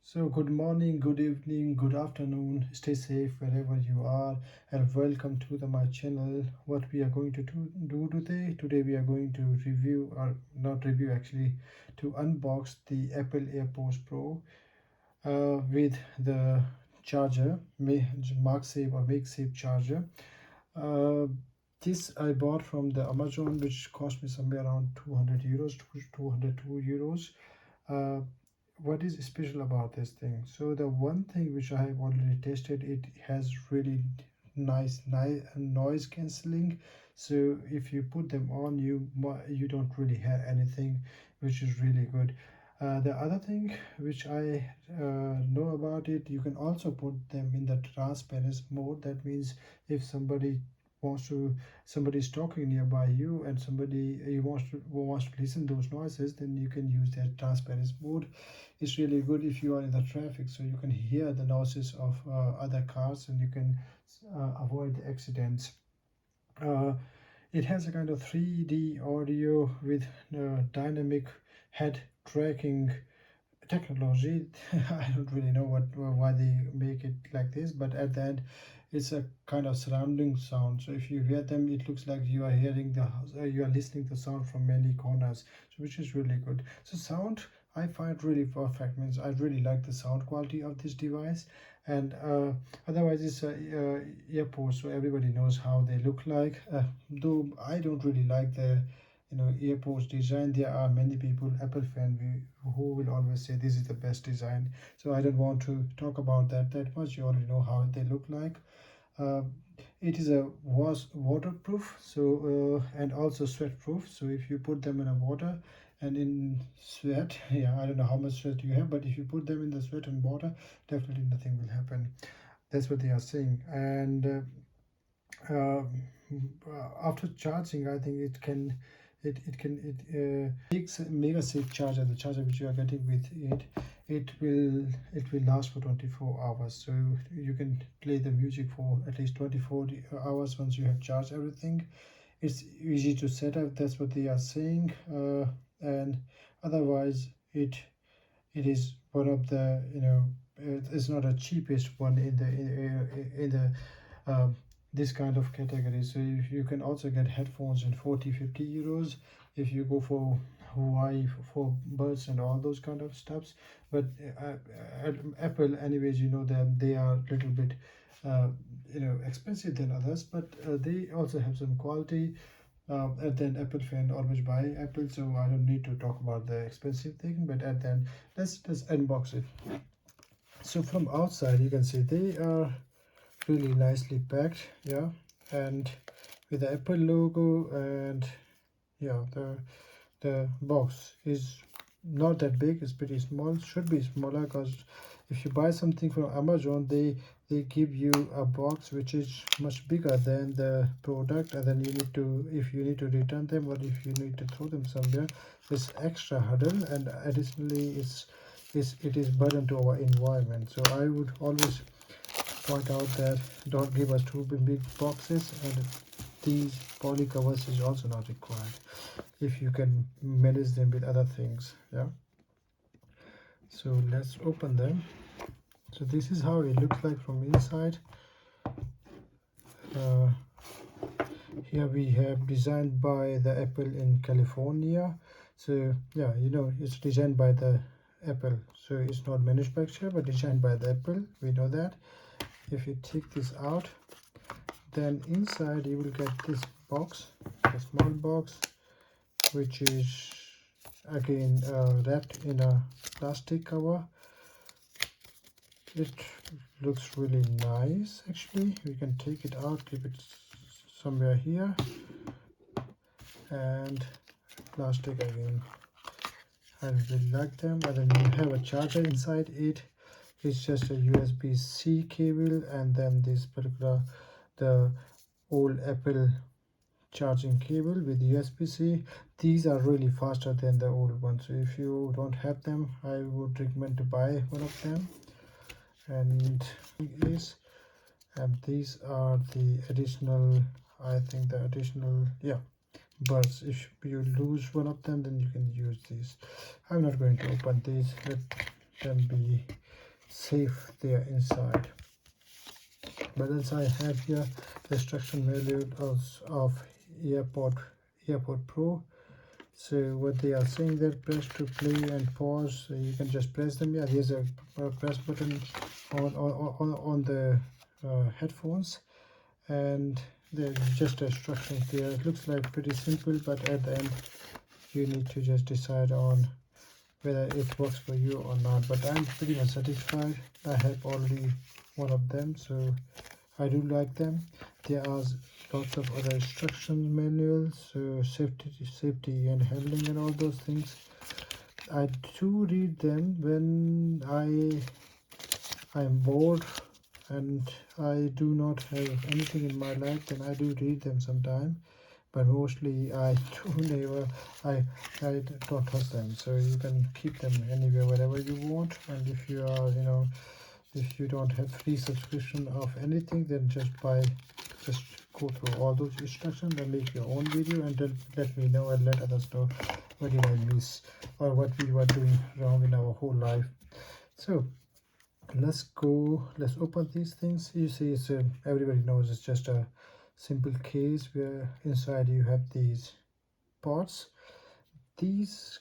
So, good morning, good evening, good afternoon. Stay safe wherever you are, and welcome to my channel. What we are going to do today? Today, we are going to review, or not review actually, to unbox the Apple AirPods Pro with the charger, MagSafe or MagSafe charger. Uh, this I bought from the Amazon, which cost me somewhere around 200 euros, 202 euros. uh, what is special about this thing? So the one thing which I have already tested, it has really nice noise cancelling. So if you put them on, you don't really hear anything, which is really good. The other thing which I know about it, you can also put them in the transparency mode. That means if somebody is talking nearby you and somebody you wants to listen those noises, then you can use that transparency mode. It's really good if you are in the traffic, so you can hear the noises of other cars and you can avoid accidents. uh, it has a kind of 3D audio with dynamic head tracking technology. I don't really know why they make it like this, but at the end it's a kind of surrounding sound. So if you hear them, it looks like you are hearing you are listening to sound from many corners, so which is really good. So sound I find really perfect. Means I really like the sound quality of this device. And otherwise it's earpods, so everybody knows how they look like. Though I don't really like the earpods design. There are many people Apple fan who will always say this is the best design, so I don't want to talk about that much. You already know how they look like. uh, it is a was waterproof, so and also sweat proof. So if you put them in a water and in sweat, yeah, I don't know how much sweat you have, but if you put them in the sweat and water, definitely nothing will happen. That's what they are saying. And uh, after charging, I think it takes a mega safe charger, the charger which you are getting with it will last for 24 hours. So you can play the music for at least 24 hours once you have charged everything. It's easy to set up, that's what they are saying. And otherwise it is one of the, it's not a cheapest one in the this kind of category. So you can also get headphones in 40-50 euros if you go for Hawaii for buds and all those kind of stuffs. But Apple, anyways, them, they are a little bit uh, expensive than others, but they also have some quality. And then Apple fan always buy Apple, so I don't need to talk about the expensive thing. But at then let's unbox it. So from outside you can see they are really nicely packed, yeah, and with the Apple logo. And yeah, the box is not that big, it's pretty small, should be smaller, because if you buy something from Amazon, they give you a box which is much bigger than the product, and then you need to, if you need to return them or if you need to throw them somewhere, it's extra hurdle. And additionally it is burden to our environment. So I would always point out that don't give us too big boxes, and these poly covers is also not required if you can manage them with other things. Yeah, so let's open them. So this is how it looks like from inside. uh, Here we have designed by the Apple in California. So yeah, it's designed by the Apple, so it's not manufactured but designed by the Apple, we know that. If you take this out, then inside you will get this box, a small box, which is again wrapped in a plastic cover. It looks really nice. Actually, we can take it out, keep it somewhere here, and plastic again. I really like them. And then you have a charger inside it. It's just a USB-C cable, and then this particular, the old Apple charging cable with USB-C. These are really faster than the old ones, so if you don't have them, I would recommend to buy one of them. And these are the additional, I think the additional, yeah, buds. If you lose one of them, then you can use these. I'm not going to open these, let them be safe there inside. But as I have here the instruction manual of AirPod Pro. So what they are saying that press to play and pause, you can just press them. Yeah, there's a press button on the headphones, and there's just instructions there. It looks like pretty simple, but at the end you need to just decide on whether it works for you or not. But I'm pretty much satisfied. I have already one of them, so I do like them. There are lots of other instruction manuals, so safety and handling and all those things. I do read them when I'm bored and I do not have anything in my life, then I do read them sometime. But mostly I don't trust them. So you can keep them anywhere, wherever you want. And if you are, if you don't have free subscription of anything, then just go through all those instructions and make your own video, and then let me know and let others know what did I miss or what we were doing wrong in our whole life. So let's open these things. You see, it's everybody knows it's just a simple case where inside you have these pods. These,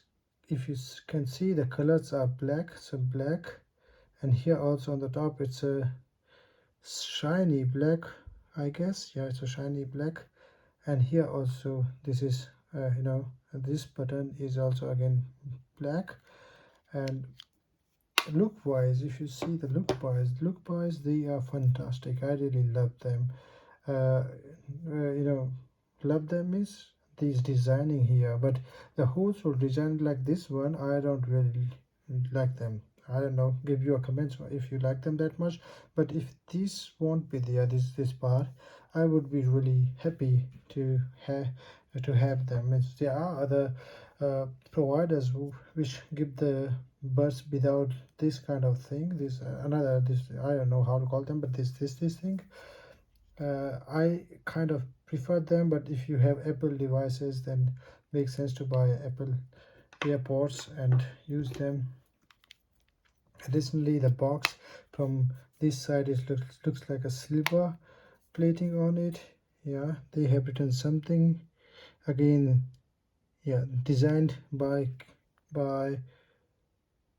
if you can see, the colors are black, so black, and here also on the top it's a shiny black, I guess. Yeah, it's a shiny black. And here also this is this button is also again black. And look wise, if you see the look wise, they are fantastic. I really love them. Love them is these designing here, but the holes were designed like this one. I don't really like them. I don't know, give your comments if you like them that much. But if this won't be there, this part, I would be really happy to have them. There are other providers which give the buds without this kind of thing. This I don't know how to call them, but this thing. I kind of prefer them, but if you have Apple devices, then makes sense to buy Apple AirPods and use them. Additionally, the box from this side looks like a silver plating on it. Yeah, they have written something again. Yeah, designed by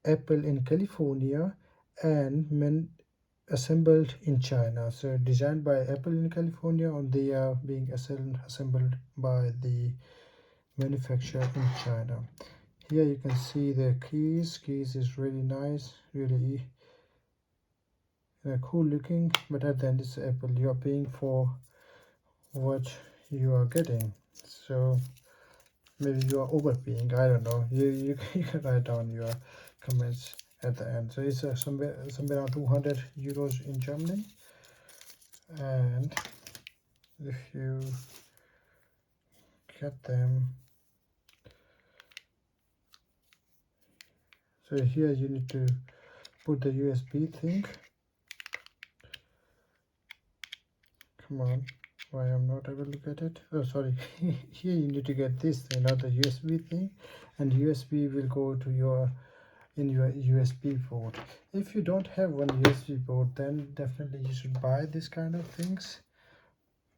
Apple in California and assembled in China. So designed by Apple in California, and they are being assembled by the manufacturer in China. Here you can see the keys is really nice, really cool looking, but at the end it's Apple. You are paying for what you are getting, so maybe you are overpaying. I don't know. You can write down your comments at the end. So it's somewhere around 200 euros in Germany. And if you get them, so here you need to put the USB thing. Come on, why I'm not able to get it? Oh, sorry. Here you need to get this thing, not the USB thing, and USB will go to your USB port. If you don't have one USB port, then definitely you should buy this kind of things.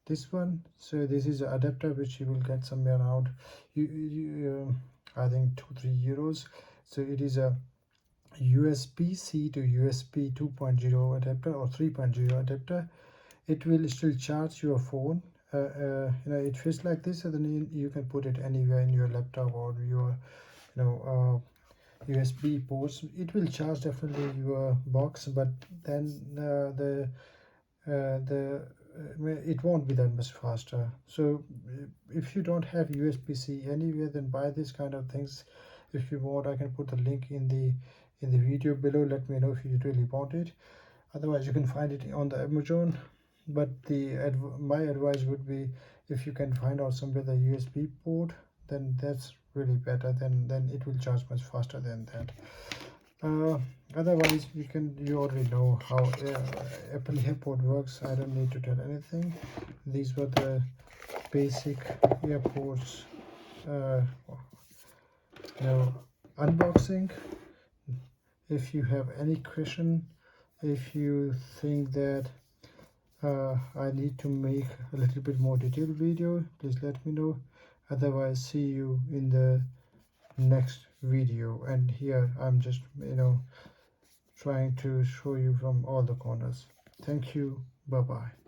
This one, so this is an adapter which you will get somewhere around I think 2-3 euros. So it is a USB-C to USB 2.0 adapter or 3.0 adapter. It will still charge your phone. It feels like this, and then you can put it anywhere in your laptop or your USB ports. It will charge definitely your box, but then it won't be that much faster. So if you don't have USB-C anywhere, then buy this kind of things. If you want, I can put the link in the video below. Let me know if you really want it. Otherwise you can find it on the Amazon. But my advice would be, if you can find out somewhere the USB port, then that's really better. Then it will charge much faster than that. Otherwise you already know how Apple AirPod works. I don't need to tell anything. These were the basic AirPods unboxing. If you have any question if you think that I need to make a little bit more detailed video, please let me know. Otherwise, see you in the next video. And here I'm just trying to show you from all the corners. Thank you. Bye bye.